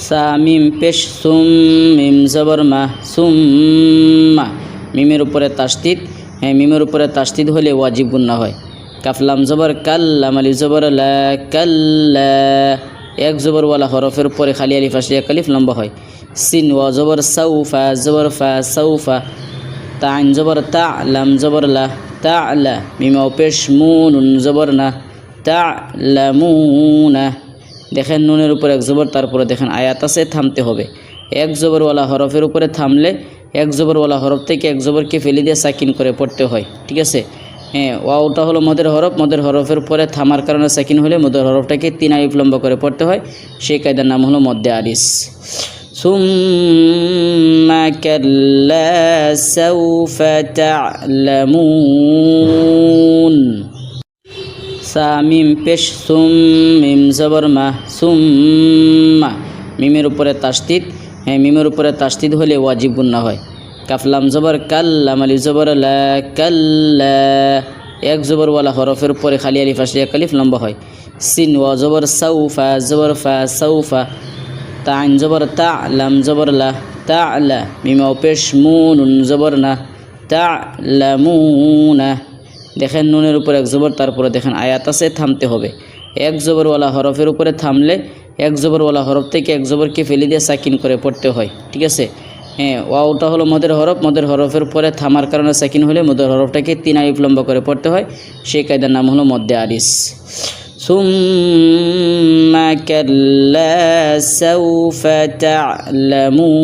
সা মিম পেশ সুম মিম জবর মা সুম্মা মিমের উপরে তাসদিদ। হ্যাঁ, মিমের উপরে তাসদিদ হলে ওয়াজিব গুন্না হয়। কাফ লাম জবর কাল, লাম আলিফ জবর লা, কাল্লা এক জবরওয়ালা হরফের পরে খালি আলিফ আসলে এক আলিফ লম্বা হয়। সিন ওয়া জবর সাউফা জবর ফা সাউফা, তা আইন জবর তা, লাম জবর লা তা'লা, মিম ওয়া পেশ মু নুন জবর না তা'লামুনা। দেখেন নুনের উপরে এক জবর, তারপরে দেখেন আয়াত আছে, থামতে হবে। এক জবরওয়ালা হরফের উপরে থামলে এক জবরওয়ালা হরফ থেকে এক জবরকে ফেলে দিয়ে সাকিন করে পড়তে হয়, ঠিক আছে। হ্যাঁ, ওয়াওটা হলো মদের হরফ, মদের হরফের পরে থামার কারণে সাকিন হলে মদের হরফটাকে 3 আলিফ লম্বা করে পড়তে হয়। সেই কায়দার নাম হলো মদ্দে আরিস। সুম্মা কাল্লা সাউফা তা'লামুন। সা মিম পেশ সুম মিম জবর মা সুম্মা মিমের উপরে তাসদিদ। হ্যাঁ, মিমের উপরে তাসদিদ হলে ওয়াজিব গুন্না হয়। কাফ লাম জবর কাল, লাম আলিফ জবর লা, কাল্লা এক জবরওয়ালা হরফের পরে খালি আলিফ আসলে এক আলিফ লম্বা হয়। সিন ওয়া জবর সাউফা জবর ফা সাউফা, তা আইন জবর তা, লাম জবর লা তা'লা, মিম ওয়া পেশ মু নুন জবর না তা'লামুনা। দেখেন নুনের উপরে এক জবর, তারপরে দেখেন আয়াত আছে, থামতে হবে। এক জবরওয়ালা হরফের উপরে থামলে এক জবরওয়ালা হরফ থেকে এক জবরকে ফেলে দিয়ে সাকিন করে পড়তে হয়, ঠিক আছে। হ্যাঁ, ওয়াওটা হলো মদের হরফ, মদের হরফের পরে থামার কারণে সাকিন হলে মদের হরফটাকে 3 আলিফ লম্বা করে পড়তে হয়। সেই কায়দার নাম হলো মদ্দে আরিস। সুম্মা কাল্লা সাউফা তা'লামুন।